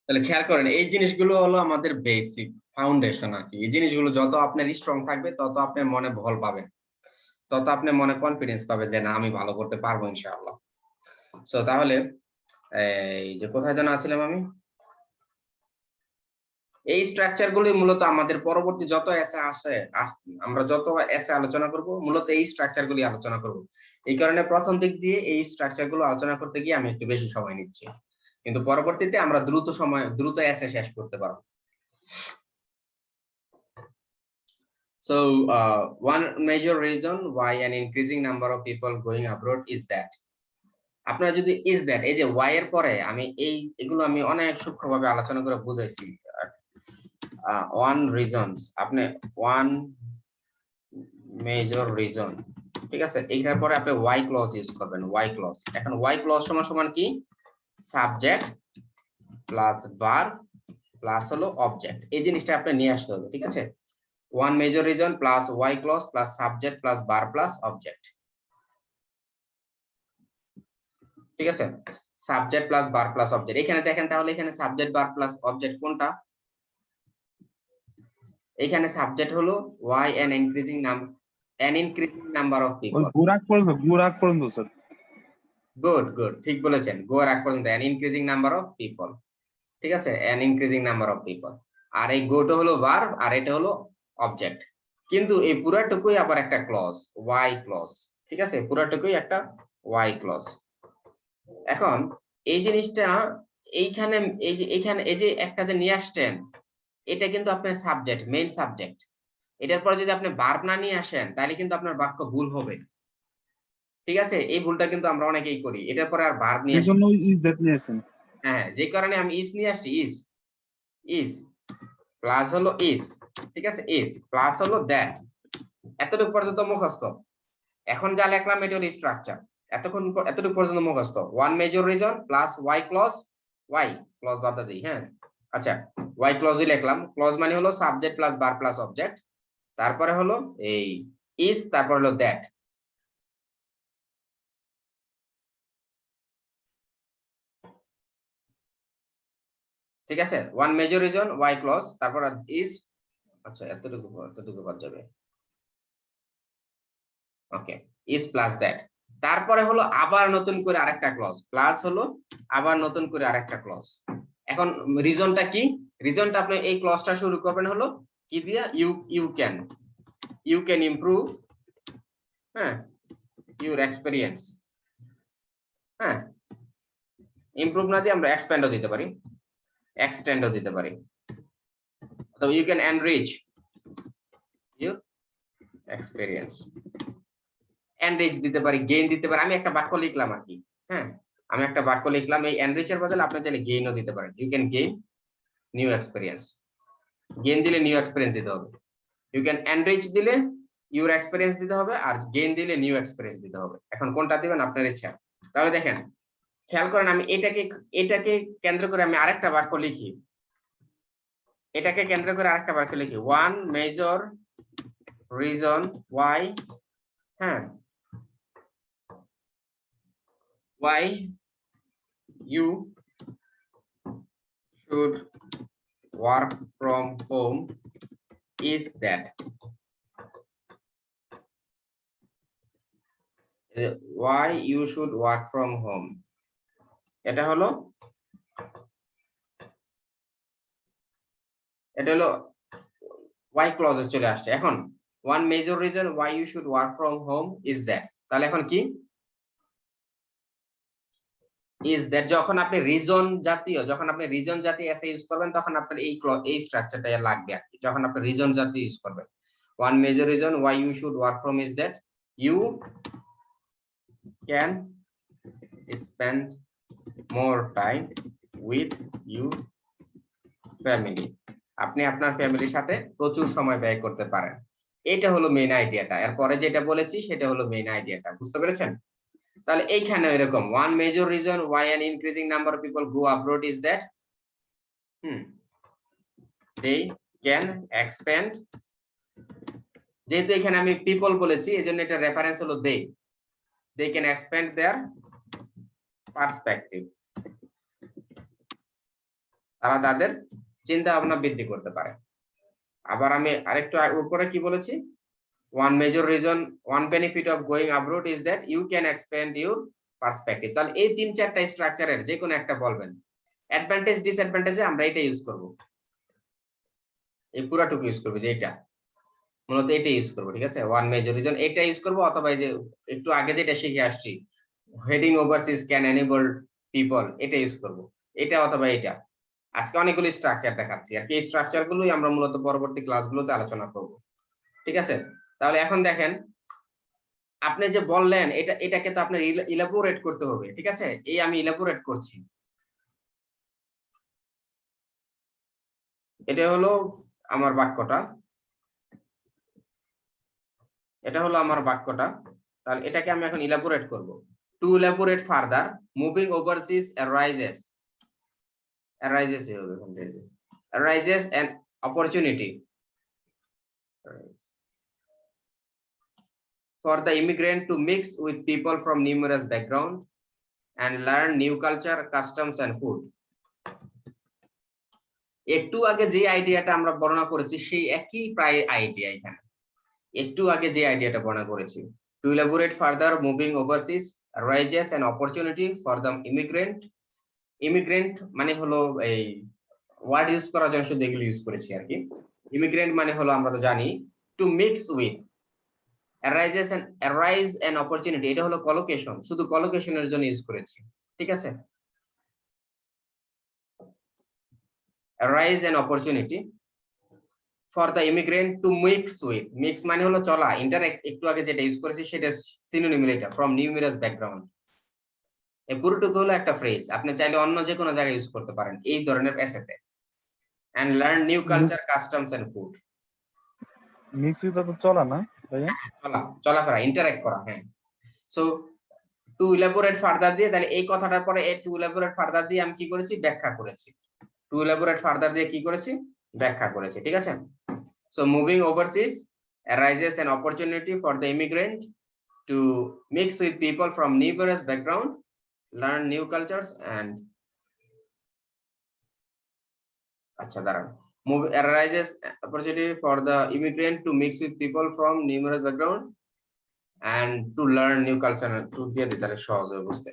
তাহলে খেয়াল করেন এই জিনিসগুলো হলো আমাদের বেসিক ফাউন্ডেশন আর কি। এই জিনিসগুলো যত আপনার স্ট্রং থাকবে তত আপনার মনে বল পাবেন, তত আপনি মনে কনফিডেন্স পাবে যে না আমি ভালো করতে পারবো ইনশাআল্লাহ। সো তাহলে এই যে কোথায় যেন আছিলাম আমি, এই স্ট্রাকচার গুলি মূলত আমাদের পরবর্তী যত এসে আসে আমরা যত এসে আলোচনা করব মূলত এই স্ট্রাকচার গুলি আলোচনা করব। এই কারণে প্রথম দিক দিয়ে এই স্ট্রাকচার গুলো আলোচনা করতে গিয়ে আমি একটু বেশি সময় নিচ্ছি, কিন্তু পরবর্তীতে আমরা দ্রুত এসে শেষ করতে পারবো। So one major reason why an increasing number of people going abroad is that, আপনারা যদি is that এই যে why এর পরে আমি এগুলো আমি অনেক সূক্ষ্মভাবে আলোচনা করে বুঝাইছি। one reasons আপনি one major reason, ঠিক আছে, এইটার পরে আপনি why clause ইউজ করবেন, why clause। এখন why clause সমান সমান কি, সাবজেক্ট প্লাস verb প্লাস হলো অবজেক্ট, এই জিনিসটা আপনি নিয়ে আসতে হবে, ঠিক আছে। one major reason plus why clause plus subject plus verb plus object, ঠিক আছে। Subject plus verb plus object, এখানে দেখেন তাহলে এখানে সাবজেক্ট ভার্ব প্লাস অবজেক্ট কোনটা, এখানে সাবজেক্ট হলো why an increasing number of people। ওই গোরাক পর্যন্ত স্যার। গুড ঠিক বলেছেন, গোর আগ পর্যন্ত an increasing number of people, ঠিক আছে, an increasing number of people। আর এই গোটা হলো ভার্ব আর এটা হলো অবজেক্ট, কিন্তু এই পুরাটুকুই আবার একটা ক্লজ, why ক্লজ, ঠিক আছে, পুরাটুকুই একটা why ক্লজ। এখন এই জিনিসটা এইখানে এই যে একটা যে নিয়ে আসছেন, এটা কিন্তু আপনার সাবজেক্ট, মেইন সাবজেক্ট। এটার পরে যদি আপনি ভার্ব না নিয়ে আসেন তাহলে কিন্তু আপনার বাক্য ভুল হবে, ঠিক আছে। এই ভুলটা কিন্তু আমরা অনেকেই করি, এটার পরে আর ভার্ব নিয়ে আসি। ইজ দ্যাট নিয়েছেন। হ্যাঁ, যে কারণে আমি ইজ নিয়ে আসছি, ইজ প্লাস হলো ইজ, ঠিক আছে, ইজ প্লাস হলো দ্যাট, এতটুকু পর্যন্ত মুখস্থ। এখন যা লিখলাম এটা হলো স্ট্রাকচার, এতটুকু পর্যন্ত মুখস্থ। One major reason plus why clause, why clause বাদ দিই, হ্যাঁ আচ্ছা, ওয়াই ক্লজই লিখলাম। ক্লজ মানে হলো subject plus verb plus object, তারপরে হলো এই ইজ, তারপর হলো দ্যাট, ঠিক আছে। One major reason why clause, তারপর ইজ, আচ্ছা এতটুকু বাদ যাবে, ওকে, ইজ প্লাস দ্যাট। তারপরে হলো আবার নতুন করে আরেকটা ক্লজ, প্লাস হলো আবার নতুন করে আরেকটা ক্লজ। এখন রিজনটা কি, রিজনটা আপনি এই ক্লজটা শুরু করবেন হলো কি দিয়া, ইউ ক্যান ইমপ্রুভ, হ্যাঁ, ইউর এক্সপেরিয়েন্স, হ্যাঁ, ইমপ্রুভ না দিয়ে আমরা এক্সপ্যান্ডও দিতে পারি, এক্সটেন্ডও দিতে পারি, অথবা you can enrich your experience, enrich দিতে পারি, গেইন দিতে পারি। আমি একটা বাক্য লিখলাম আর কি, হ্যাঁ, আমি একটা বাক্য লিখলাম, এই এনরিচের বদলে আপনি চাইলে গেইনও দিতে পারেন, you can gain new experience, gain দিলে নিউ এক্সপেরিয়েন্স দিতে হবে। ইউ ক্যান এনরিচ দিলে ইউর এক্সপেরিয়েন্স দিতে হবে, আর গেইন দিলে নিউ এক্সপেরিয়েন্স দিতে হবে। এখন কোনটা দিবেন আপনার ইচ্ছা। তাহলে দেখেন, খেয়াল করেন, আমি এটাকে কেন্দ্র করে আমি আরেকটা বাক্য লিখি, এটাকে কেন্দ্র করে আরেকটা বাক্য লিখি, ওয়ান মেজর রিজন ওয়াই, হ্যাঁ, why you should work from home is that, why you should work from home, এটা হলো why clause চলে আসছে। এখন one major reason why you should work from home is that, তাহলে এখন কি, is that যখন আপনি রিজন জাতীয় এসে ইউজ করবেন তখন আপনার এই স্ট্রাকচারটা লাগবে আর কি, যখন আপনি রিজন জাতীয় ইউজ করবেন। one major reason why you should work from is that you can spend more time with your family, আপনি আপনার ফ্যামিলির সাথে প্রচুর সময় ব্যয় করতে পারেন। এটা হলো মেইন আইডিয়াটা, এরপরে যেটা বলেছি সেটা হলো মেইন আইডিয়াটা, বুঝতে পেরেছেন। তাহলে এইখানে এরকম one major reason why an increasing number of people go abroad is that they can expand, যেহেতু এখানে আমি পিপল বলেছি এজন্য এটা রেফারেন্স হলো they can expand their perspective, তারা তাদের চিন্তা ভাবনা বৃদ্ধি করতে পারে। আবার আমি আরেকটু উপরে কি বলেছি, one major reason, one benefit of going abroad is that you can expand your perspective। তাহলে এই 3-4টা স্ট্রাকচারের যে কোনো একটা বলবেন। অ্যাডভান্টেজ ডিসঅ্যাডভান্টেজে আমরা এটা ইউজ করব, এই পুরাটুকু ইউজ করব, যে এটা মূলত এটা ইউজ করব, ঠিক আছে। ওয়ান মেজর রিজন এটা ইউজ করব, অথবা এই যে একটু আগে যেটা শিখে আসছি heading overseas can enable people, এটা ইউজ করব, এটা অথবা এটা। আজকে অনেকগুলো স্ট্রাকচার দেখাচ্ছি আর কি, এই স্ট্রাকচার গুলোই আমরা মূলত পরবর্তী ক্লাসগুলোতে আলোচনা করব, ঠিক আছে। তাহলে এখন দেখেন, আপনি যে বললেন এটাকে তো আপনার ইলাবোরেট করতে হবে, ঠিক আছে। এই আমি ইলাবোরেট করছি, এটা হলো আমার বাক্যটা, এটা হলো আমার বাক্যটা। তাহলে এটাকে আমি এখন ইলাবোরেট করব। To elaborate further, moving overseas arises an opportunity for the immigrant to mix with people from numerous backgrounds and learn new culture, customs and food। একটু আগে যে আইডিয়াটা আমরা বর্ণনা করেছি সেই একই প্রায় আইডিয়া এখানে, একটু আগে যে আইডিয়াটা বর্ণনা করেছি। To elaborate further, moving overseas raises an opportunity for the immigrant মানে হলো এই ওয়ার্ড ইউজ করার জন্য শুধু এগুলো ইউজ করেছি আর কি। ইমিগ্রেন্ট মানে হলো আমরা তো জানি to mix with, arise an opportunity, এটা হলো কলোকেশন, শুধু কলোকেশনের জন্য ইউজ করেছি, ঠিক আছে। arise an opportunity for the immigrant to mix with, mix মানে হলো চলা, ইন্টারঅ্যাক্ট একটু আগে যেটা ইউজ করেছি সেটা সিনোনিম এটা, from numerous background। এই পুরোটুকু হলো একটা ফ্রেজ, আপনি চাইলে অন্য যে কোনো জায়গায় ইউজ করতে পারেন এই ধরনের এসেতে। and learn new culture, customs and food। Mix with তো চলা না ভাইয়া, চলাফেরা, ইন্টারঅ্যাক্ট করা, হ্যাঁ। সো টু ইলাবোরেট ফার্দার দিয়ে, তাহলে এই কথাটার পরে এই টু ইলাবোরেট ফার্দার দিয়ে আমি কি করেছি, ব্যাখ্যা করেছি। টু ইলাবোরেট ফার্দার দিয়ে কি করেছি, ব্যাখ্যা করেছি, ঠিক আছে। So moving overseas arises an opportunity for the immigrant to mix with people from numerous background, learn new cultures and আচ্ছা দাঁড়ান, arises opportunity for the immigrant to mix with people from numerous background and to learn new culture, to দিয়ে দিতে তাহলে সহজ হবে বুঝতে,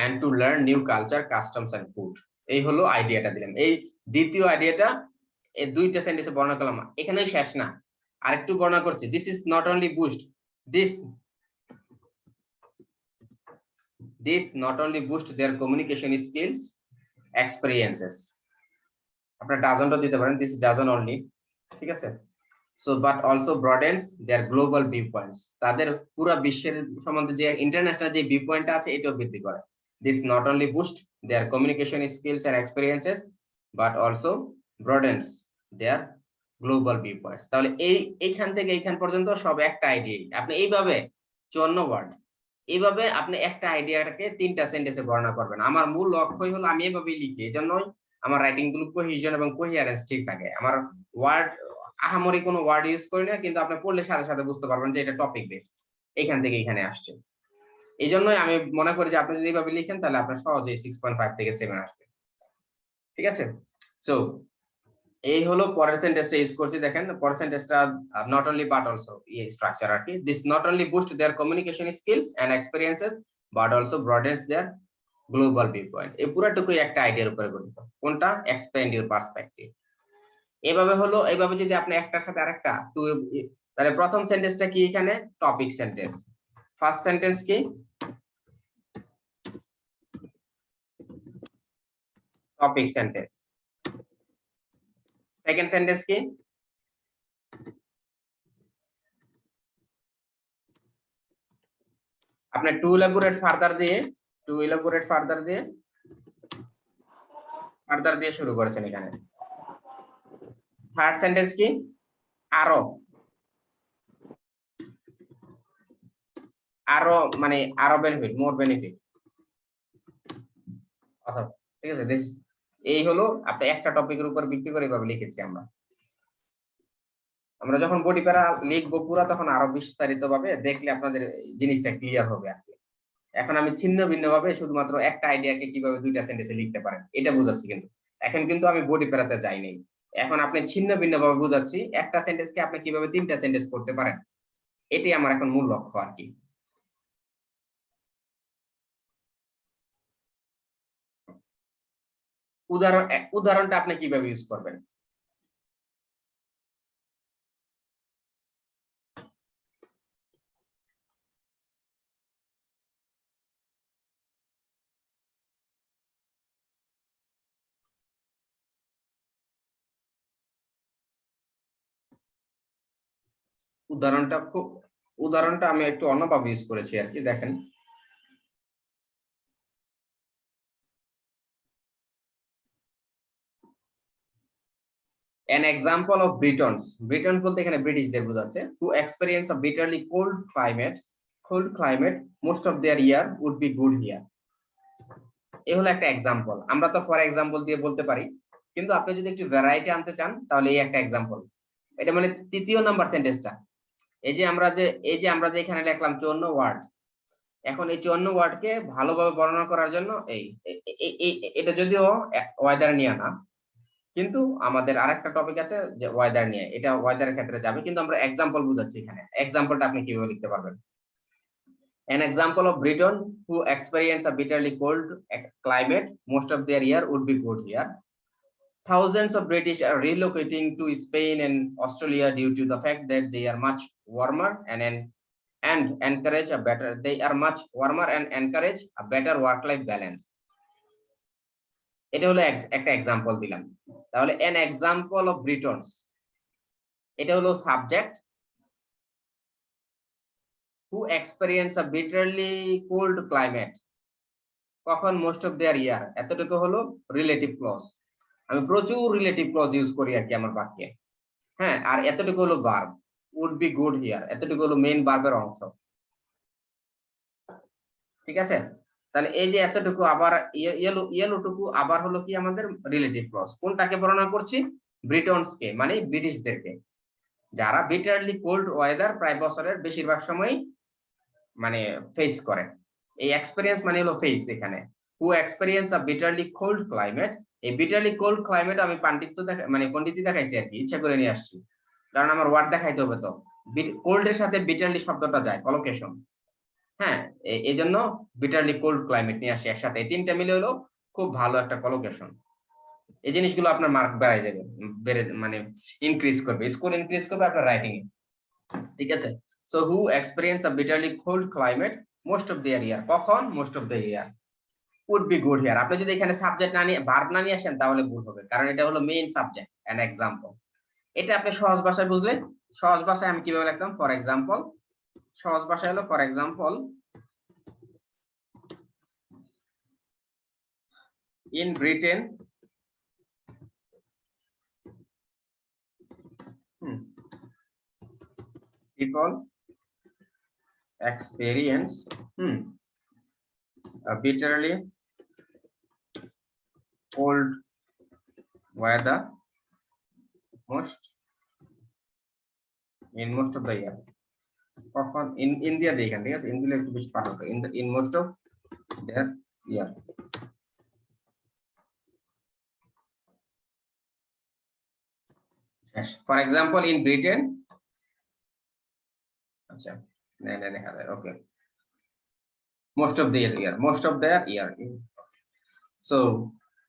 and to learn new culture, customs and food। এই হলো আইডিয়াটা দিলাম। এই দ্বিতীয় আইডিয়াটা এই দুইটা সেন্টেন্সে বর্ণনা করলাম, এখানেই শেষ না, আরেকটু বর্ণনা করছি। this is not only boost their communication skills, experiences, আপনারা ডাজন্টও দিতে পারেন, this doesn't only, ঠিক আছে। so but also broadens their global viewpoints, তাদের পুরো বিশ্বের সম্বন্ধে যে ইন্টারন্যাশনাল যে ভিউ পয়েন্টটা আছে এটাও বৃদ্ধি করে। this not only boost their communication skills and experiences but also broadens their global viewpoints। তাহলে এইখান থেকে এইখান পর্যন্ত সব একটা আইডিয়া, আপনি এইভাবে 54 ওয়ার্ড, এইভাবে আপনি একটা আইডিয়াটাকে 3টা সেন্টেন্সে বর্ণনা করবেন। আমার মূল লক্ষ্যই হলো আমি এইভাবেই লিখি, এজন্যই আমার রাইটিং গুলো কোহেশন এবং কোহেরেন্স ঠিক থাকে। আমার ওয়ার্ড আহামরি কোনো ওয়ার্ড ইউজ করি না, কিন্তু আপনি পড়লে সাথে সাথে বুঝতে পারবেন যে এটা টপিক বেসড, এখান থেকে এখানে আসছে। এই জন্যই আমি মনে করি যে আপনি যদি এইভাবে লিখেন তাহলে আপনার সহজেই 6.5 থেকে 7 আসবে, ঠিক আছে। সো এই হলো পরের সেন্টেন্সটা ইউজ করছি, দেখেন পরের সেন্টেন্সটা নট অনলি বাট অলসো, এই স্ট্রাকচার আর কি। This not only boost their communication skills and experiences but also broadens their global view point. এই পুরোটুকুই একটা আইডিয়ার উপরে গঠিত, কোনটা, এক্সপ্যান্ড ইওর পার্সপেক্টিভ। এইভাবে হলো, এইভাবে যদি আপনি একটার সাথে আরেকটা তাহলে প্রথম সেন্টেন্সটা কি, এখানে টপিক সেন্টেন্স। ফার্স্ট সেন্টেন্স কি, টপিক সেন্টেন্স। সেকেন্ড সেন্টেন্স কি, আপনি টু ইলাবোরেট ফার্দার দিয়ে শুরু করেছেন এখানে। থার্ড সেন্টেন্স কি, আরো মানে আরো বেনিফিট, মোর বেনিফিট, অথবা, ঠিক আছে। দিস এই হলো আপনি একটা টপিকের উপর ভিত্তি করে এভাবে লিখেছি আমরা। আমরা যখন বডি প্যারা লিখবো পুরো তখন আরো বিস্তারিত ভাবে দেখলে আপনাদের জিনিসটা ক্লিয়ার হবে আর কি। এখন আমি ছিন্ন ভিন্ন ভাবে শুধুমাত্র একটা আইডিয়াকে কিভাবে দুইটা সেন্টেন্সে লিখতে পারেন এটা বোঝাচ্ছি, কিন্তু এখন কিন্তু আমি বডি প্যারাতে যাইনি। এখন আপনি ছিন্ন ভিন্ন ভাবে বোঝাচ্ছি একটা সেন্টেন্সকে আপনি কিভাবে তিনটা সেন্টেন্স করতে পারেন, এটাই আমার এখন মূল লক্ষ্য আর কি। উদাহরণটা আপনি কিভাবে ইউজ করবেন? উদাহরণটা আমি একটু অন্যভাবে ইউজ করেছি আর কি, দেখেন। An example of Britons, Britons বলতে এখানে ব্রিটিশদের বোঝাচ্ছে, who experience a bitterly cold climate most of their year would be good here. এই হলো একটা এক্সাম্পল। আমরা তো ফর এক্সাম্পল দিয়ে বলতে পারি, কিন্তু আপনি যদি একটু ভ্যারাইটি আনতে চান তাহলে এই একটা এক্সাম্পল। এটা মানে তৃতীয় নাম্বার সেন্টেন্সটা। এই যে আমরা যে এখানে লিখলাম 54 ওয়ার্ড, এখন এই 54 ওয়ার্ডকে ভালোভাবে বর্ণনা করার জন্য এটা যদিও ওয়েদার নিয়ে না, কিন্তু আমাদের আরেকটা টপিক আছে যে ওয়েদার নিয়ে, এটা ওয়েদারের ক্ষেত্রে যাবে, কিন্তু আমরা এক্সাম্পল বুঝাচ্ছি এখানে। এক্সাম্পলটা আপনি কিভাবে লিখতে পারবেন? An example of Briton who experience a bitterly cold climate most of their year would be good here. Thousands of British are relocating to Spain and Australia due to the fact that they are much warmer and encourage a better work-life balance. এটা হলো একটা example দিলাম। তাহলে an example of Britons, এটা হলো subject, who experience a bitterly cold climate, কখন most of their year, এতটুকু হলো রিলেটিভ ক্লজ। আমি প্রচুর রিলেটিভ ক্লজ ইউজ করি আর কি আমার বাক্যে। হ্যাঁ, আর এতটুকু হলো verb, would be good here, এতটুকু হলো মেইন ভার্বের অংশ। ঠিক আছে, তাহলে এই যে এতটুকু আবার ইয়েলোটুকু আবার হলো কি আমাদের রিলেটিভ ক্লজ। কোনটাকে বর্ণনা করছি? ব্রিটনসকে, মানে ব্রিটিশদেরকে, যারা বিটারলি কোল্ড ওয়েদার প্রায় বছরের বেশিরভাগ সময় মানে ফেস করে। এই এক্সপেরিয়েন্স মানে হলো ফেস এখানে। হু experience a bitterly cold climate, এই বিটারলি কোল্ড ক্লাইমেট আমি পণ্ডিতি দেখাইছি আর কি, ইচ্ছা করে নিয়ে আসছি, কারণ আমার ওয়ার্ড দেখাইতে হবে। তো কোল্ড এর সাথে বিটারলি শব্দটা যায়, কলোকেশন। হ্যাঁ, এই জন্য বিটারলি কোল্ড ক্লাইমেট নিয়ে আসি একসাথে, এই তিনটা মিলে হলো খুব ভালো একটা কলোকেশন। এই জিনিসগুলো আপনার মার্ক বেড়ে যাবে, মানে ইনক্রিজ করবে, স্কোর ইনক্রিজ করবে আপনার রাইটিং এ। ঠিক আছে, so who experience a bitterly cold climate most of their year, কখন? Most of the year. would be good here, আপনি যদি এখানে সাবজেক্ট না নিয়ে ভার্ব না নিয়ে আসেন তাহলে ভুল হবে, কারণ এটা হলো মেইন সাবজেক্ট। an example, এটা আপনি সহজ ভাষায় বুঝলে, সহজ ভাষায় আমি কিভাবে লিখতাম? ফর এক্সাম্পল, সহজ ভাষায় হলো for example, in Britain people experience a bitterly cold weather most of the year, কখন? in India দেখেন, ঠিক আছে, ইন্ডিয়া একটু বেশি পাঠ হবে, in most of their year। For example, in Britain, আচ্ছা দেখা যায়, ওকে, most of their year। So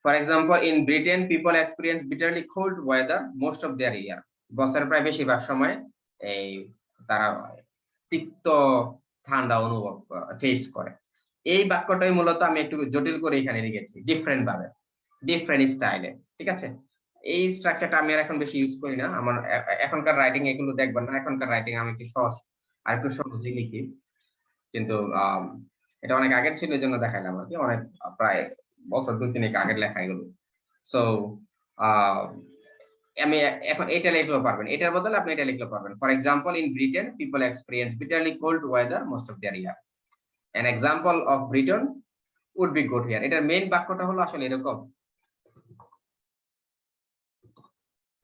for example, in Britain people experience bitterly cold weather most of their year, বছরের প্রায় বেশিরভাগ সময় এই তারা তিক্ত ঠান্ডা অনুভব ফেস করে। এই বাক্যটাই মূলত আমি একটু জটিল করে এখানে লিখেছি, ডিফারেন্ট ভাবে, ডিফারেন্ট স্টাইলে। ঠিক আছে, এই স্ট্রাকচারটা আমি এখন বেশি ইউজ করি না, আমার এখনকার রাইটিং এগুলো দেখবেন না, এখনকার রাইটিং আমি একটু সহজ আর একটু সহজে লিখি, কিন্তু এটা অনেক আগের ছিল এই জন্য দেখাইলাম আর কি, অনেক প্রায় বছর 2-3 আগের লেখা এগুলো। সো আমি এখন এটা লিখতে পারবেন, এটার বদলে আপনি এটা লিখতে পারবেন। For example, in Britain people experience bitterly cold weather most of their year, an example of Britain would be good here। এটার মেইন বাক্যটা হলো আসলে এরকম,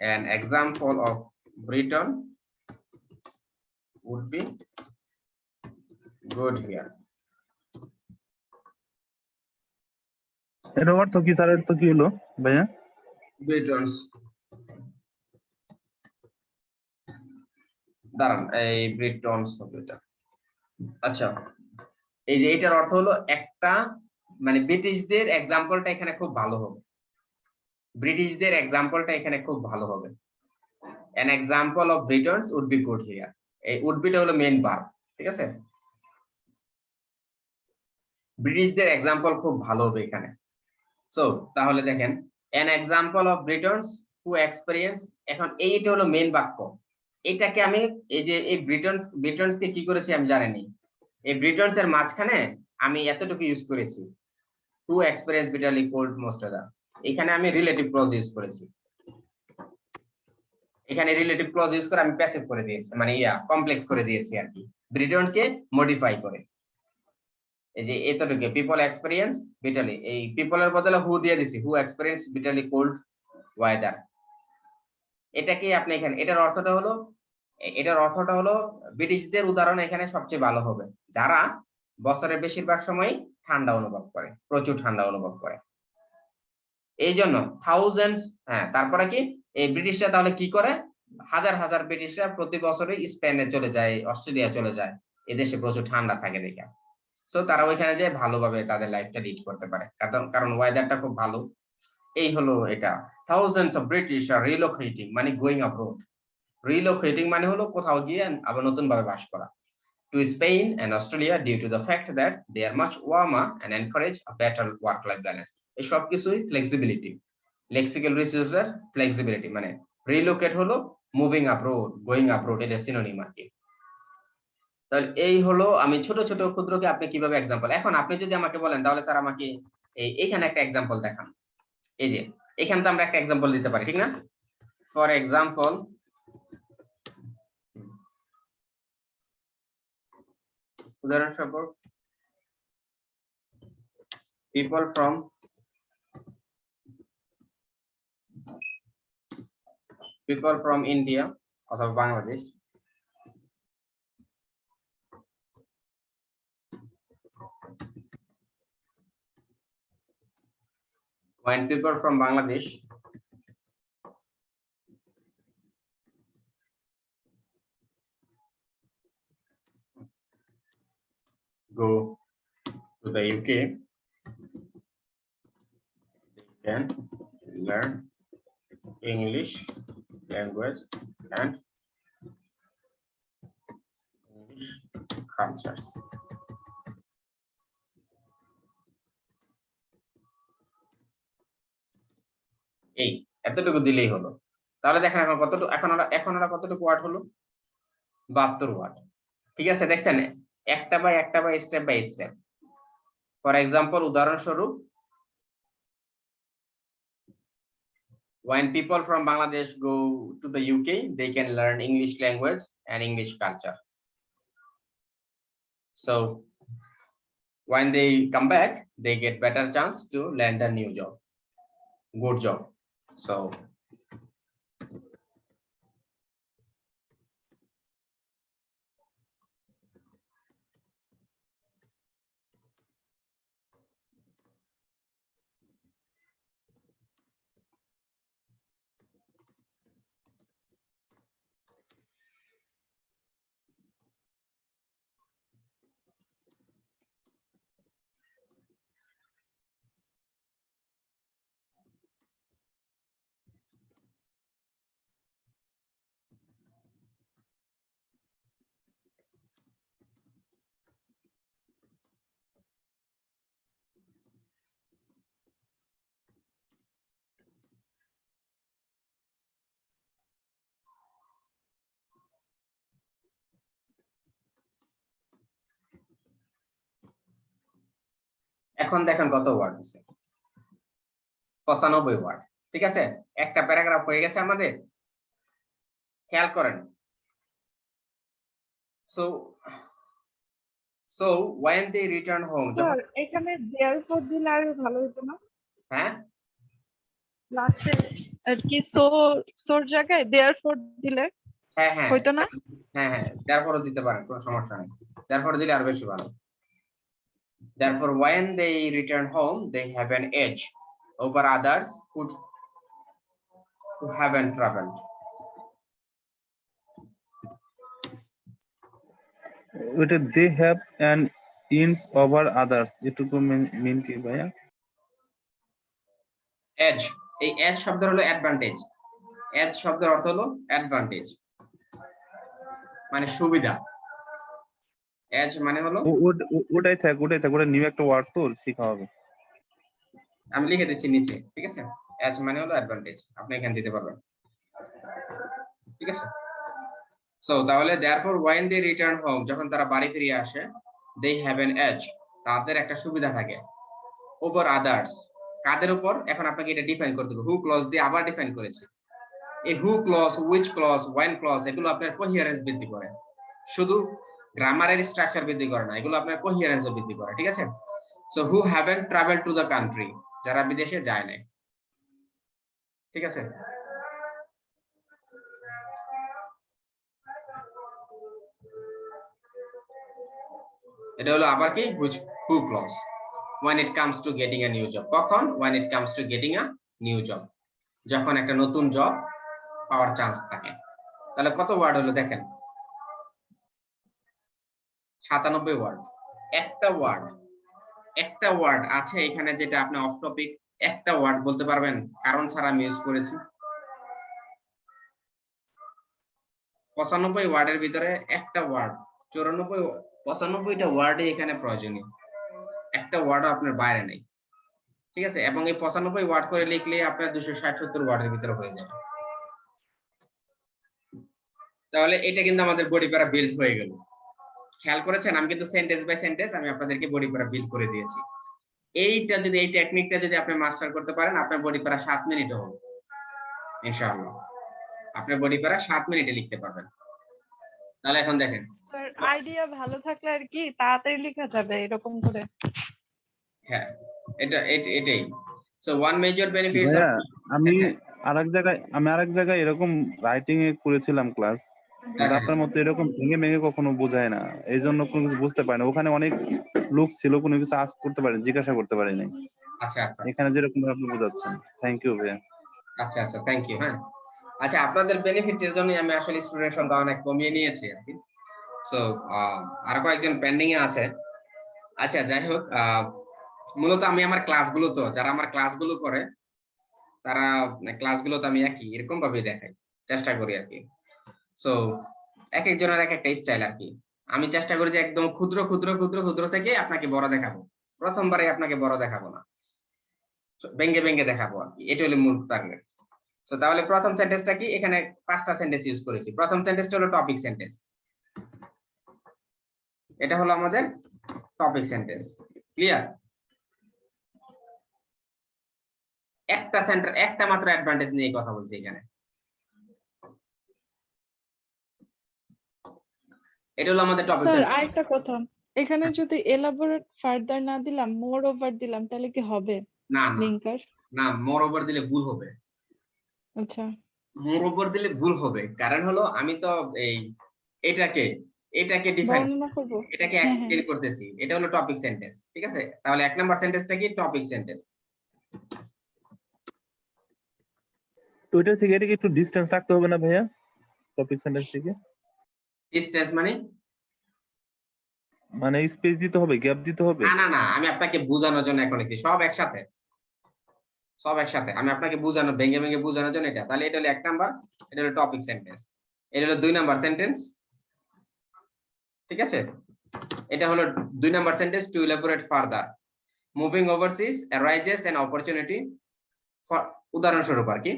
an example of Britain would be good here. এর অর্থ কি স্যার? এর তো কি হলো ভাইয়া? Britons দাঁড়ান, এই ব্রিটনস হবে এটা। আচ্ছা, এই যে এটার অর্থ হলো একটা, মানে ব্রিটিশদের এক্সাম্পলটা এখানে খুব ভালো হবে। ব্রিটিশদের এক্সাম্পলটা এখানে খুব ভালো হবে। an example of Britons would be good here. এই would be টা হলো মেইন ভার্ব, ঠিক আছে? ব্রিটিশদের এক্সাম্পল খুব ভালো হবে এখানে। সো তাহলে দেখেন an example of Britons who experience, এখন এইটা হলো মেইন বাক্য। এটাকে আমি এই যে এই ব্রিটনস কে কি করেছি আমি জানিনি, এই ব্রিটনস এর মাঝখানে আমি এতটুকু ইউজ করেছি, who experience bitterly cold most of the, এখানে আমি রিলেটিভ ক্লজ ইউজ করেছি। এখানে রিলেটিভ ক্লজ ইউজ করে আমি প্যাসিভ করে দিয়েছি, মানে কমপ্লেক্স করে দিয়েছি আর কি, ব্রিটনকে মডিফাই করে। এই যে এতটুকু পিপল এক্সপেরিয়েন্স বিটারলি, এই পিপলের বদলে হু দিয়ে দিছি, হু এক্সপেরিয়েন্স বিটারলি কোল্ড ওয়েদার। এটা কি আপনি এখানে এটার অর্থটা হলো ব্রিটিশদের উদাহরণ এখানে সবচেয়ে ভালো হবে, যারা বছরের বেশিরভাগ সময় ঠান্ডা অনুভব করে, প্রচুর ঠান্ডা অনুভব করে। এই জন্য থাউজেন্ডস, হ্যাঁ তারপরে কি এই ব্রিটিশরা তাহলে কি করে, হাজার হাজার ব্রিটিশরা প্রতি বছরে স্পেনে চলে যায়, অস্ট্রেলিয়া চলে যায়, এদেশে প্রচুর ঠান্ডা থাকে দেখে। সো তারা ওইখানে যে ভালোভাবে তাদের লাইফটা লিড করতে পারে, কারণ ওয়েদারটা খুব ভালো। এই হলো এটা, থাউজেন্ডস অফ ব্রিটিশ আর রিলোকেটিং মানে গোয়িং অ্যাব্রড। রিলোকেটিং মানে হলো কোথাও গিয়ে আবার নতুন ভাবে বাস করা, to Spain and Australia due to the fact that they are much warmer and encourage a better work life balance. এই সব কিছুই ফ্লেক্সিবিলিটি, লেক্সিক্যাল রিসোর্সের ফ্লেক্সিবিলিটি, মানে রিলোকেট হলো মুভিং অ্যাব্রড, গোয়িং অ্যাব্রড, এটা সিনোনিম আর কি। তাহলে এই হলো আমি ছোট ছোট ক্ষুদ্রকে আপনি কিভাবে এক্সাম্পল, এখন আপনি যদি আমাকে বলেন তাহলে স্যার আমাকে এইখানে একটা এক্সাম্পল দেখান, এই যে এখানে তো আমরা একটা এক্সাম্পল দিতে পারি, ঠিক না? ফর এক্সাম্পল, উদাহরণস্বরূপ people from India অথবা Bangladesh when people from Bangladesh go to the UK, they can learn English language and English cultures. এই এতটুকু দিলেই হলো। তাহলে দেখেন এখন কতটুকু, এখন ওরা কতটুকু ওয়ার্ড হলো, 72 ওয়ার্ড। ঠিক আছে, দেখছেন একটা by step by step. For example, উদাহরণস্বরূপ, when people from Bangladesh go to the UK, they can learn English language and English culture. So when they come back, they get better chance to land a new job, good job. So এখন দেখেন কত word আছে, 95 word. ঠিক আছে, একটা paragraph হয়ে গেছে আমাদের, খেয়াল করেন। So when they return home, sir এখানে therefore দিলে আরো ভালো হতো না? হ্যাঁ লাস্টে আর কি সোর জায়গায় therefore দিলে হ্যাঁ হ্যাঁ হইতো না? হ্যাঁ হ্যাঁ therefore দিতে পারেন, কোনো সমস্যা নেই। therefore দিলে আর বেশি ভালো। therefore when they return home they have an edge over others who haven't traveled. ওইটা they have an ins over others, এটুকু মিন কি ভাইয়া? edge, এই edge শব্দের হলো অ্যাডভান্টেজ। edge শব্দের অর্থ হলো অ্যাডভান্টেজ, মানে সুবিধা। edge মানে হলো, ওটাই থাক, ওটা নিউ একটা ওয়ার্ড তো শেখা হবে। আমি লিখে দিচ্ছি নিচে, ঠিক আছে? edge মানে হলো অ্যাডভান্টেজ, আপনি এখানে দিতে পারবেন, ঠিক আছে? সো তাহলে therefore when they return home, যখন তারা বাড়ি ফিরে আসে, they have an edge, তাদের একটা সুবিধা থাকে, over others, কাদের উপর? এখন আপনাকে এটা ডিফাইন করতে হবে। হু ক্লজ দিয়ে আবার ডিফাইন করেছি। এই who clause, which clause, when clause, এগুলো আপনার কোহিয়ারেন্স বৃদ্ধি করে, শুধু গ্রামারের স্ট্রাকচার বৃদ্ধি করে না, এগুলো আপনার কোহিয়ারেন্স বৃদ্ধি করে, ঠিক আছে? So who haven't travelled to the country, যারা বিদেশে যায় নাই, ঠিক আছে? এটা হলো আবার কি হু clause when it comes to getting a new job, কখন? when it comes to getting a new job, যখন একটা নতুন জব পাওয়ার চান্স থাকে। তাহলে কত ওয়ার্ড হলো দেখেন, 97 ওয়ার্ড। একটা ওয়ার্ড আছে এখানে যেটা আপনি অফ টপিক, একটা ওয়ার্ড বলতে পারবেন কারণ ছাড়া আমি ইউজ করেছি? 95 ওয়ার্ডের ভিতরে একটা ওয়ার্ড, 95টা ওয়ার্ডই এখানে প্রয়োজনীয়, একটা ওয়ার্ডও আপনার বাইরে নেই, ঠিক আছে? এবং এই 95 ওয়ার্ড করে লিখলে আপনার 260-70 ওয়ার্ডের ভিতরে হয়ে যাবে। তাহলে এটা কিন্তু আমাদের বডি প্যারা বিল্ড হয়ে গেল। খেয়াল করেছেন, আমি কিন্তু সেন্টেন্স বাই সেন্টেন্স আমি আপনাদেরকে বডি প্যারা বিল্ড করে দিয়েছি। এইটা যদি, এই টেকনিকটা যদি আপনি মাস্টার করতে পারেন, আপনার বডি প্যারা 7 মিনিটে হবে ইনশাআল্লাহ। আপনার বডি প্যারা 7 মিনিটে লিখতে পারবেন। তাহলে এখন দেখেন, স্যার আইডিয়া ভালো থাকলে আর কি তাড়াতাড়ি লেখা যাবে এরকম করে। হ্যাঁ এটাই। সো ওয়ান মেজর বেনিফিটস ভাইয়া আমি আরেক জায়গায় এরকম রাইটিং এ করেছিলাম ক্লাস, আপনার মতো এরকম ভেঙে ভেঙে কখনো বোঝায় না, এই জন্য কোনো কিছু বুঝতে পারে না। ওখানে অনেক লোক ছিল, কোনো কিছু আস্ক করতে পারে, জিজ্ঞাসা করতে পারে নাই। আচ্ছা আচ্ছা, এখানে যেরকম আপনি বোঝাচ্ছেন, থ্যাংক ইউ ভাইয়া। আচ্ছা আচ্ছা, থ্যাংক ইউ। হ্যাঁ আচ্ছা, আপনাদের বেনিফিটের জন্য আমি আসলে স্টুডেন্ট সংখ্যা অনেক কমিয়ে নিয়েছি আর কি। সো আর কয়েকজন পেন্ডিং এ আছে। আচ্ছা যাই হোক, মূলত আমি আমার ক্লাসগুলো, তো যারা আমার ক্লাসগুলো করে তারা ক্লাসগুলো তো আমি একই এরকম ভাবে দেখাই, চেষ্টা করি আর কি। সো এক একজনের এক একটা স্টাইল আর কি। আমি চেষ্টা করি যে একদম ক্ষুদ্র ক্ষুদ্র ক্ষুদ্র ক্ষুদ্র থেকে আপনাকে বড় দেখাবো, প্রথমবারে আপনাকে বড় দেখাবো না, ভেঙ্গে ভেঙ্গে দেখাবো আর কি, এটা হলো মূল টার্গেট। সো তাহলে প্রথম সেন্টেন্সটা কি, এখানে 5টা সেন্টেন্স ইউজ করেছি। প্রথম সেন্টেন্সটা হলো টপিক সেন্টেন্স, এটা হলো আমাদের টপিক সেন্টেন্স, ক্লিয়ার? একটা মাত্র অ্যাডভান্টেজ নিয়ে কথা বলছি এখানে, এটা হলো আমাদের টপিক স্যার সেন্টেন্স। আরেকটা কথা, এখানে যদি এলাবোরেট ফার্দার না দিলাম, মোর ওভার দিলাম, তাহলে কি হবে? না না লিংকার্স। না, মোর ওভার দিলে ভুল হবে। আচ্ছা, মোর ওভার দিলে ভুল হবে, কারণ হলো আমি তো এই এটাকে ডিফাইন, বর্ণনা করব। এটাকে এক্সপ্লেইন করতেছি, এটা হলো টপিক সেন্টেন্স, ঠিক আছে? তাহলে 1 নাম্বার সেন্টেন্সটা কি, টপিক সেন্টেন্স। তো ওইটা থেকে এটাকে একটু ডিসটেন্স রাখতে হবে না ভাইয়া, টপিক সেন্টেন্স থেকে? ডিসটেন্স মানে স্পেস দিতে হবে, গ্যাপ দিতে হবে? না না না, আমি আপনাকে বোঝানোর জন্য এখন লিখছি, সব একসাথে আমি আপনাকে বোঝানো, ভেঙে ভেঙে বোঝানোর জন্য এটা। তাহলে এটা হলো 1 নাম্বার, এটা হলো টপিক সেন্টেন্স, এটা হলো 2 নাম্বার সেন্টেন্স, ঠিক আছে? এটা হলো 2 number sentence, to elaborate further moving overseas arises an opportunity for, উদাহরণস্বরূপ আর কি,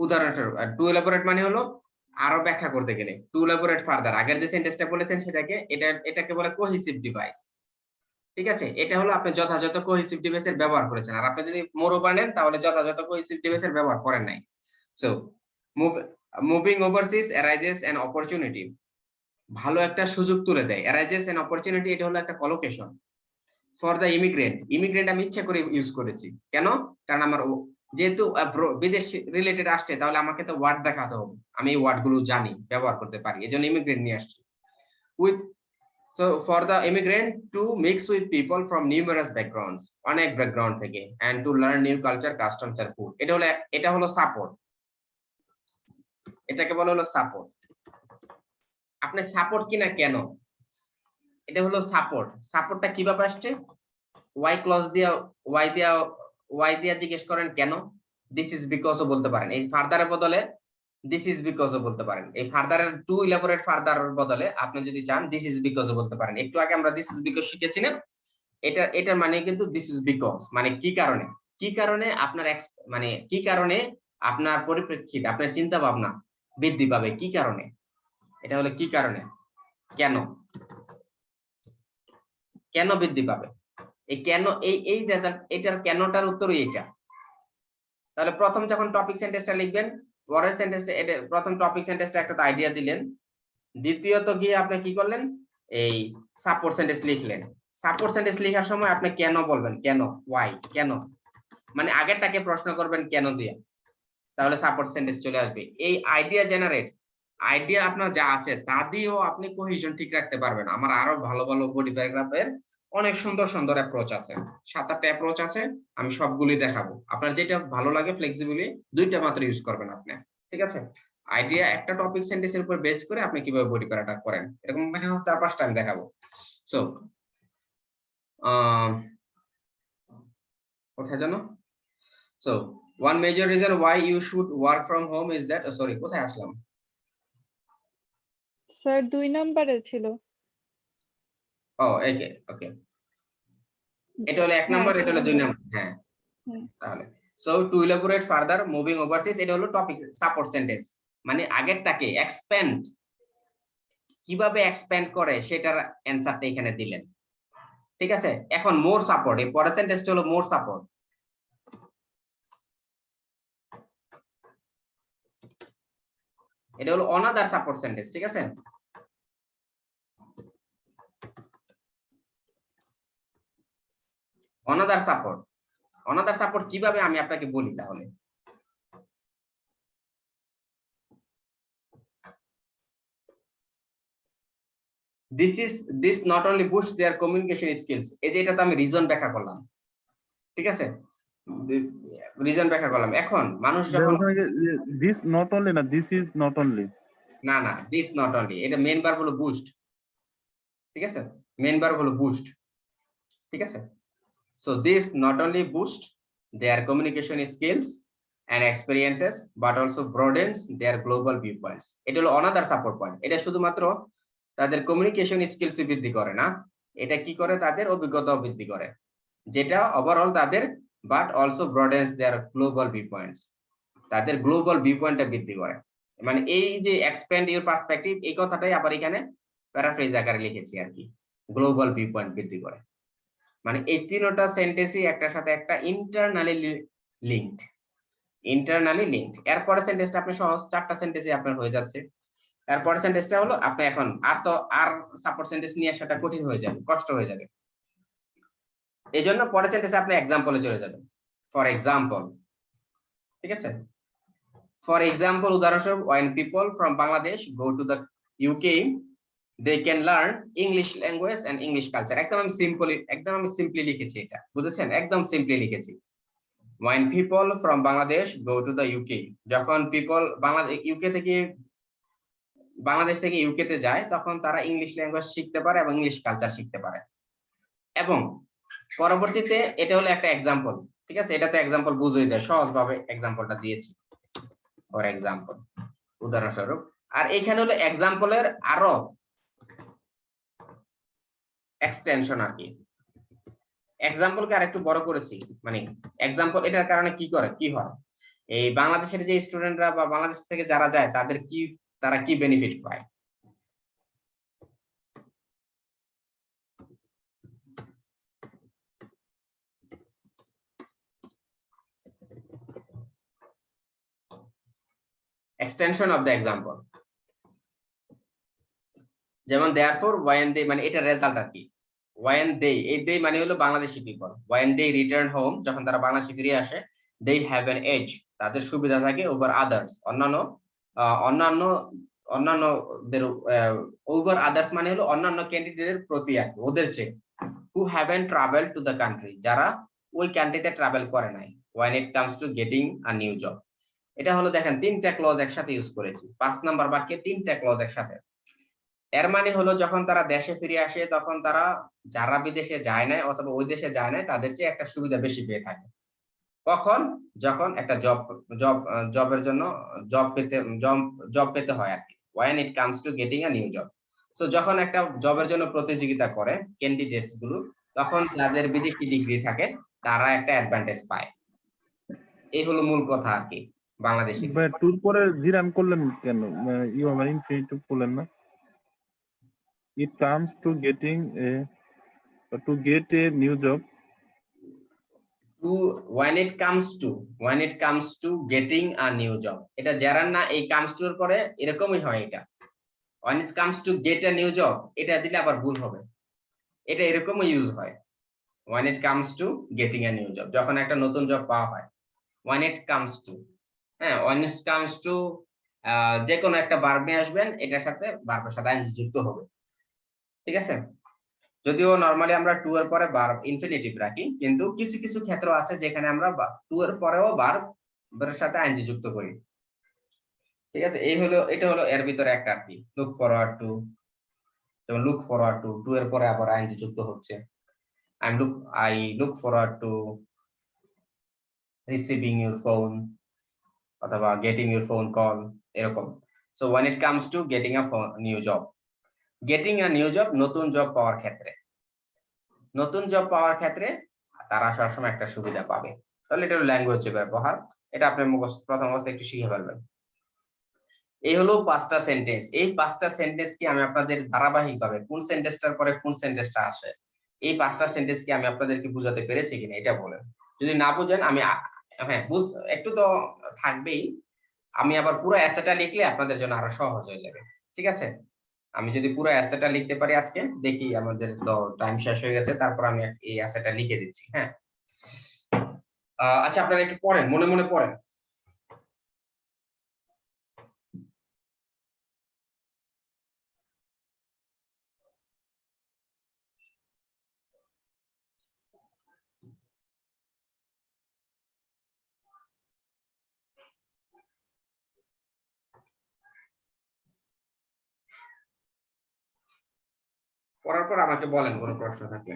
উদাহরণস্বরূপ। আর টু এলাবোরেট মানে হলো আরো ব্যাখ্যা করতে গেলে, টু এলাবোরেট ফার্দার, আগের যে সেন্টেন্সটা বলেছেন সেটাকে, এটাকে বলে কোহেসিভ ডিভাইস, ঠিক আছে? এটা হলো আপনি যথাযথ কোহেসিভ ডিভাইসের ব্যবহার করেছেন। আর আপনি যদি মোর ওভার নেন তাহলে যথাযথ কোহেসিভ ডিভাইসের ব্যবহার করেন নাই। So moving overseas arises an opportunity, ভালো একটা সুযোগ তুলে দেয়। অ্যারাইজেস অ্যান অপরচুনিটি, এটা হলো একটা collocation. For the immigrant, immigrant আমি ইচ্ছা করে ইউজ করেছি, কেন? কারণ আমার যেহেতু বিদেশ রিলেটেড আসছে তাহলে আমাকে তো ওয়ার্ড দেখাতে হবে, আমি এই ওয়ার্ড গুলো জানি, ব্যবহার করতে পারি, এজন্য ইমিগ্রেন্ট নিয়ে আসছি। With so for the immigrant to mix with people from numerous backgrounds, অনেক ব্যাকগ্রাউন্ড থেকে, and to learn new culture, customs and food. এটা হলো সাপোর্ট, এটাকে বলা হলো সাপোর্ট। আপনি সাপোর্ট কিনা কেন, এটা হলো সাপোর্ট। সাপোর্টটা কিভাবে আসছে, ওয়াই ক্লজ দিয়া, ওয়াই দিয়া জিজ্ঞেস করেন কেন, দিস ইজ বিকজ ও বলতে পারেন। এই ফার্দারের বদলে দিস ইজ বিকজ ও বলতে পারেন। এই ফার্দারের টু ইলাবোরেট ফার্দারের বদলে আপনি যদি চান দিস ইজ বিকজ ও বলতে পারেন। একটু আগে আমরা দিস ইজ বিকজ শিখেছি না, এটার মানে কিন্তু দিস ইজ বিকজ মানে কি কারণে, কি কারণে আপনার মানে কি কারণে আপনার পরিপ্রেক্ষিত, আপনার চিন্তা ভাবনা বৃদ্ধি পাবে, কি কারণে, এটা হলো কি কারণে, কেন, কেন বৃদ্ধি পাবে, এই কেন, এই এটার কেনটার উত্তরই এটা। তাহলে প্রথম যখন টপিক সেন্টেন্সটা লিখবেন, পরের সেন্টেন্সটা, এটা প্রথম টপিক সেন্টেন্সটা একটা আইডিয়া দিলেন, দ্বিতীয়ত গিয়ে আপনি কি করলেন, এই সাপোর্ট সেন্টেন্স লিখলেন। সাপোর্ট সেন্টেন্স লেখার সময় আপনি কেন বলবেন, কেন, ওয়াই, কেন, মানে আগেরটাকে প্রশ্ন করবেন কেন দিয়ে, তাহলে সাপোর্ট সেন্টেন্স চলে আসবে। এই আইডিয়া জেনারেট, আইডিয়া আপনার যা আছে তা দিয়েও আপনি কোহেশন ঠিক রাখতে পারবেন। আমার আরো ভালো ভালো বডি প্যারাগ্রাফের অনেক সুন্দর সুন্দর অ্যাপ্রোচ আছে, 7-8টা অ্যাপ্রোচ আছে, আমি সবগুলি দেখাবো। আপনার যেটা ভালো লাগে ফ্লেক্সিবলি 2টা মাত্র ইউজ করবেন আপনি, ঠিক আছে। আইডিয়া একটা টপিক সেন্টেন্সের উপর বেস করে আপনি কিভাবে বডি প্যারাটা করেন, এরকম মিনিমাম 4-5টা আমি দেখাবো। সো কোথায় জানো, so one major reason why you should work from home is that, sorry কোথায় আসলাম, স্যার 2 নম্বরে ছিল। ও ওকে ওকে, এটা হলো 1 হ্যাঁ, নাম্বার, 2 এটা হলো 2 নম্বরে। নাম্বার, হ্যাঁ। হুম। তাহলে so to elaborate further moving overseas, এটা হলো টপিক সাপোর্ট সেন্টেন্স, মানে আগেরটাকে এক্সপ্যান্ড, কিভাবে এক্সপ্যান্ড করে সেটার অ্যানসারটা এখানে দিলেন, ঠিক আছে। এখন মোর সাপোর্ট, এই পরের সেন্টেন্সটা হলো মোর সাপোর্ট, এটা হলো অনাদার সাপোর্ট সেন্টেন্স, ঠিক আছে। অনাদার সাপোর্ট, অনাদার সাপোর্ট কিভাবে আমি আপনাকে বলি তাহলে, this not only boosts their communication skills, এই যে এটা তো আমি রিজন ব্যাখ্যা করলাম, ঠিক আছে, রিজন ব্যাখ্যা করলাম। এখন মানুষ যখন, দিস নট অনলি না, দিস ইজ নট অনলি, না না দিস নট অনলি, এটা মেইন ভার্ব হলো বুস্ট, ঠিক আছে, মেইন ভার্ব হলো বুস্ট, ঠিক আছে। So this not only boost their communication skills and experiences but also broadens their global viewpoints, এটা হলো অনাদার সাপোর্ট পয়েন্ট। এটা শুধুমাত্র তাদের কমিউনিকেশন স্কিলস বৃদ্ধি করে না, এটা কি করে, তাদের অভিজ্ঞতা বৃদ্ধি করে, যেটা ওভারঅল তাদের, but also broadens their global view points, তাদের গ্লোবাল ভিউ পয়েন্টটা বৃদ্ধি করে। মানে এই যে এক্সপ্যান্ড ইউর পার্সপেক্টিভ, এই কথাটাই আবার এখানে প্যারাফ্রেজ আকারে লিখেছি আর কি, গ্লোবাল ভিউ পয়েন্ট বৃদ্ধি করে, মানে এই তিনটা সেন্টেন্সই একটার সাথে একটা ইন্টারনালি লিংকড, ইন্টারনালি লিংকড। এরপরে সেন্টেন্সটা আপনি সহজ 4টা সেন্টেন্সই আপনার হয়ে যাচ্ছে। তারপরে সেন্টেন্সটা হলো আপনি এখন আর সাপোর্ট সেন্টেন্স নিয়ে আসাটা কঠিন হয়ে যাবে, কষ্ট হয়ে যাবে, এই জন্য পরের সেন্টেন্সে আপনি এক্সাম্পলে চলে যাবেন। ফর এক্সাম্পল, ঠিক আছে, ফর এক্সাম্পল উদাহরণস্বরূপ, when people from Bangladesh go to the UK they can learn English language and English culture, একদম আমি সিম্পলি লিখেছি, এটা বুঝেছেন, একদম সিম্পলি লিখেছি। when people from Bangladesh go to the UK, যখন পিপল বাংলাদেশ থেকে ইউকে তে যায় তখন তারা ইংলিশ ল্যাঙ্গুয়েজ শিখতে পারে এবং ইংলিশ কালচার শিখতে পারে। এবং পরবর্তীতে এটা হলো একটা এক্সাম্পল, ঠিক আছে, এটা তো এক্সাম্পল বুঝে যায়, সহজভাবে এক্সাম্পলটা দিয়েছি, ফর এক্সাম্পল উদাহরণস্বরূপ। আর এখানে হলো এক্সাম্পলের আরো এক্সটেনশন আর কি, এক্সাম্পলকে আরেকটু বড় করেছি, মানে এক্সাম্পল এটার কারণে কি হয়, এই বাংলাদেশের যে স্টুডেন্টরা বা বাংলাদেশ থেকে যারা যায় তারা কি বেনিফিট পায়। এক্সটেনশন অফ দ্য এক্সাম্পল, যেমন therefore when they, মানে এটা রেজাল্ট আর কি, when they, এই they মানে হলো Bangladeshi people, when they return home, যখন তারা বাংলাদেশে ফিরে আসে, they have an edge, তাদের সুবিধা থাকে over others, অন্যান্য অন্যান্য অন্যান্যদের over others মানে হলো অন্যান্য ক্যান্ডিডেটের প্রতি আর কি, ওদের চেয়ে। who haven't traveled to the country, যারা ওই কান্ট্রিতে ট্রাভেল করে নাই, when it comes to getting a new job। এটা হলো দেখেন তিনটা ক্লজ একসাথে ইউজ করেছি, 5 নাম্বার বাক্যে তিনটা ক্লজ একসাথে। এর মানে হলো যখন তারা দেশে ফিরে আসে তখন তারা যারা বিদেশে যায় না অথবা ওই দেশে যায় না তাদের চেয়ে একটা সুবিধা বেশি পেয়ে থাকে। কখন? যখন একটা জবের জন্য জব পেতে হয় আর কি, when it comes to getting a new job। So যখন একটা জবের জন্য প্রতিযোগিতা করে ক্যান্ডিডেটস গুলো, তখন যাদের বিদেশি ডিগ্রি থাকে তারা একটা অ্যাডভান্টেজ পায়। এই হলো মূল কথা আর কি বাংলাদেশি। টুর পরে জিরাম করলেন কেন? ইউ আমার ইনফিনিটিভ করলেন না? It comes to getting a to get a new job. when it comes to getting a new job, এটা যারা না এই কামস টুর পরে এরকমই হয়। এটা when it comes to get a new job, এটা দিলে আবার ভুল হবে, এটা এরকমই ইউজ হয় when it comes to getting a new job, যখন একটা নতুন জব পাওয়া হয়। when it comes to, হ্যাঁ when it comes to যে কোনো একটা ভার্ব নিয়ে আসবেন, এটার সাথে ভার্বের সাথে আইএনজি যুক্ত হবে, ঠিক আছে? যদিও নরমালি আমরা টু এর পরে ভার্ব ইনফিনিটিভ রাখি, কিন্তু কিছু কিছু ক্ষেত্র আছে যেখানে আমরা টু এর পরেও ভার্বের সাথে আইএনজি যুক্ত করি, ঠিক আছে? এটা হলো এর ভিতরে একটা আর কি, লুক ফরওয়ার্ড টু, যেমন লুক ফরওয়ার্ড টু, টু এর পরে আবার আইএনজি যুক্ত হচ্ছে। I look forward to receiving your phone অথবা getting your phone call, এরকম। So when it comes to getting a new job, নতুন জব পাওয়ার ক্ষেত্রে তারা সবসময় একটা সুবিধা পাবে। তাহলে এটা হলো ল্যাঙ্গুয়েজের ব্যবহার, এটা আপনি প্রথম অবস্থায় একটু শিখে ফেলবেন। এই হলো 5টা সেন্টেন্স। এই 5টা সেন্টেন্স কি আমি আপনাদের ধারাবাহিকভাবে কোন সেন্টেন্সটার পরে কোন সেন্টেন্সটা আসে, এই 5টা সেন্টেন্স কি আমি আপনাদেরকে বোঝাতে পেরেছি কিনা এটা বলেন। যদি না বুঝেন আমি হ্যাঁ একটু তো থাকবেই, আমি আবার পুরো এসেটা লিখলে আপনাদের জন্য আরো সহজ হয়ে যাবে, ঠিক আছে? আমি যদি পুরো এসেটা লিখতে পারি আজকে, দেখি আমাদের তো টাইম শেষ হয়ে গেছে, তারপর আমি এই এসেটা লিখে দিচ্ছি। হ্যাঁ আচ্ছা আপনারা একটু পড়েন, মনে মনে পড়েন। পড়ার পর আমাকে বলেন কোনো প্রশ্ন থাকলে।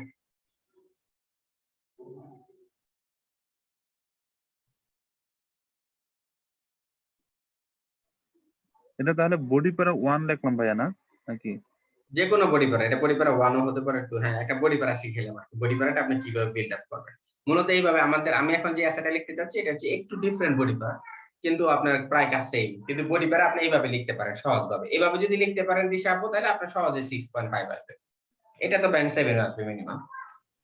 এটা তাহলে বডি প্যারা 1 লিখলাম ভাইয়া, না নাকি? যে কোনো বডি প্যারা, এটা বডি প্যারা 1ও হতে পারে 2। হ্যাঁ একটা বডি প্যারা শিখে গেলাম, বডি প্যারাটা আপনি কিভাবে বিল্ড আপ করবেন মূলত এইভাবে। আমি এখন যে এসেটা লিখতে যাচ্ছি এটা হচ্ছে একটু ডিফারেন্ট বডি প্যারা, কিন্তু আপনার প্রায় কাছেই। কিন্তু বডি প্যারা আপনি এইভাবে লিখতে পারেন সহজভাবে, এইভাবে যদি লিখতে পারেন দিশা আপু, তাহলে আপনার সহজে 6.5 আসবে। এটা তো ব্যান্ড 7 আসবে মিনিমাম,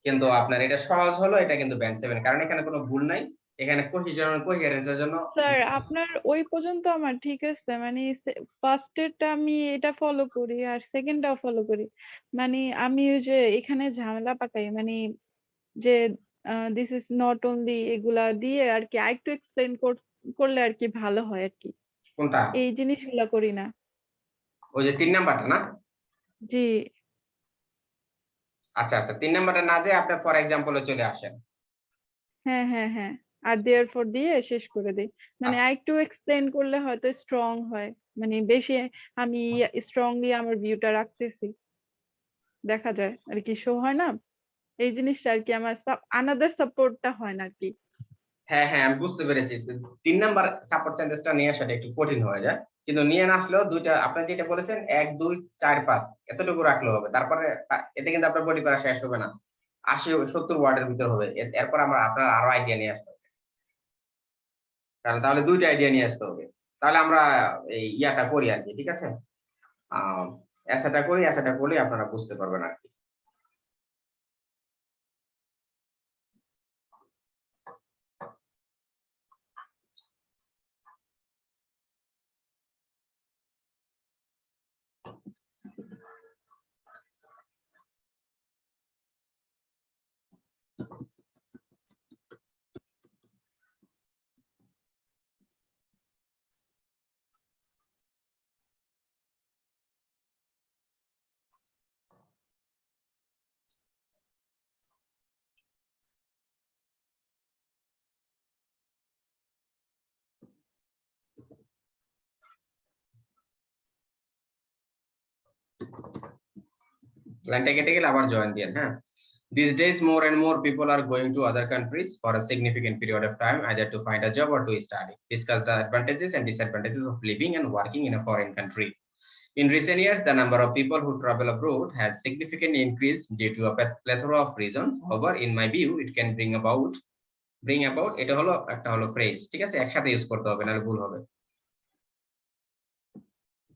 কিন্তু আপনার এটা সহজ হলো, এটা কিন্তু ব্যান্ড 7, কারণ এখানে কোনো ভুল নাই। এখানে কোহেরেন্সের জন্য স্যার আপনার ওই পর্যন্ত আমার ঠিক আছে, মানে ফার্স্টেরটা আমি এটা ফলো করি আর সেকেন্ডটাও ফলো করি। মানে আমি ওই যে এখানে ঝামেলা পাকাই, মানে যে দিস ইজ নট অনলি এগুলা দিয়ে আর কি আরেকটু এক্সপ্লেন করলে আর কি ভালো হয় আর কি, কোনটা? এই জিনিসগুলা করি না। ওই যে 3 নাম্বারটা না? জি আচ্ছা আচ্ছা, 3 নাম্বারটা না, যে আপনি ফর এক্সাম্পলে চলে আসেন। হ্যাঁ হ্যাঁ হ্যাঁ, আর দেয়ারফর দিয়ে শেষ করে দিই, মানে আচ্ছা আরেকটু এক্সপ্লেন করলে হয়তো স্ট্রং হয়, মানে বেশি আমি স্ট্রংলি আমার ভিউটা রাখতেছি, দেখা যায় আর কি শো হয় না এই জিনিসটা আর কি, আমার আনাদার সাপোর্টটা হয় না আর কি। হ্যাঁ হ্যাঁ আমি বুঝতে পেরেছি। 3 নাম্বার সাপোর্ট সেন্টেন্সটা নিয়ে আসাটা একটু কঠিন হয়ে যায়, কিন্তু নিয়ে না আসলেও দুইটা আপনি যেটা বলেছেন 1 2 4 5 এতটুকু রাখলে হবে। তারপরে এতে কিন্তু আপনার বডি করা শেষ হবে না, 80 70 ওয়ার্ডের ভিতর হবে। এরপর আপনার আরো আইডিয়া নিয়ে আসতে হবে, কারণ তাহলে দুইটা আইডিয়া নিয়ে আসতে হবে। তাহলে আমরা এই ইয়াটা করি আর কি, ঠিক আছে? এসাটা করি, এসাটা করলে আপনারা বুঝতে পারবেন আর কি। লাইনটা কেটে গেলে আবার জয়েন দিয়েন, হ্যাঁ। These days, more and more people are going to other countries for a significant period of time, either to find a job or to study. Discuss the advantages and disadvantages of living and working in a foreign country. In recent years, the number of people who travel abroad has significantly increased due to a plethora of reasons. However, in my view, it can bring about এটা হলো একটা হলো phrase, ঠিক আছে, একসাথে use করতে হবে নাহলে ভুল হবে।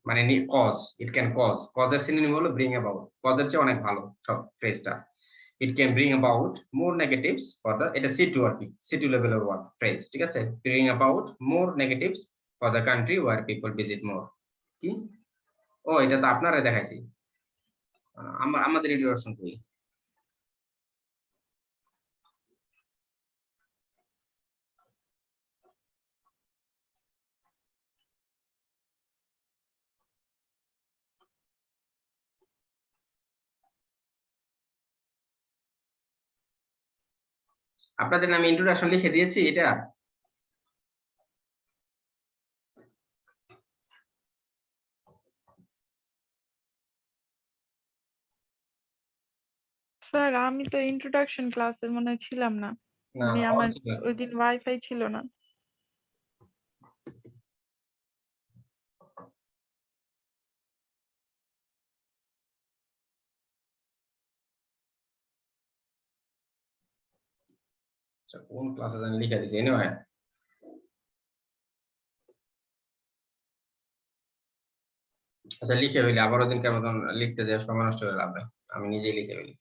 মানে কজ, ইট ক্যান কজ, কজের সিনোনিম হলো ব্রিং অ্যাবাউট, কজের চেয়ে অনেক ভালো সব ফ্রেজটা। It can bring about more negatives for the, এটা C2 আর কি, C2 লেভেলের ওয়ার্ড ফ্রেজ, ঠিক আছে, bring about more negatives for the country where people visit more। কি, ও এটা তো আপনারা দেখাইছি, আমাদের ইন্ট্রোডাকশন কই? আপনাদের নামে ইন্ট্রোডাকশন লিখে দিয়েছি এটা? স্যার আমি তো ইন্ট্রোডাকশন ক্লাসে মনে হয় ছিলাম না, না, আমি আমার ওই দিন ওয়াইফাই ছিল না। কোন ক্লাসে জানি লিখে দিয়েছি, এনিওয়ে আচ্ছা লিখে ফেলি, আবার ওদিনকার মতন লিখতে দেওয়ার সময় নষ্ট করে লাভ নেই, আমি নিজেই লিখে ফেলি।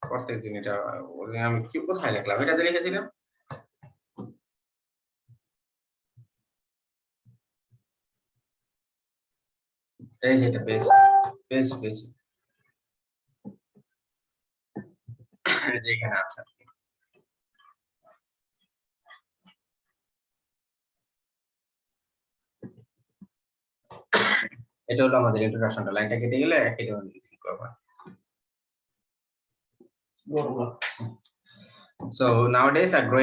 প্রত্যেক দিন এটা আমি কি কোথায় লিখলাম, এটাতে লিখেছিলাম। এই যে এটা পেয়েছি পেয়েছি পেয়েছি, যেখানে আছে। এটা হলো আমাদের ইন্ট্রোডাকশনটা, লাইনটা কেটে গেলে একই করব। So nowadays a growing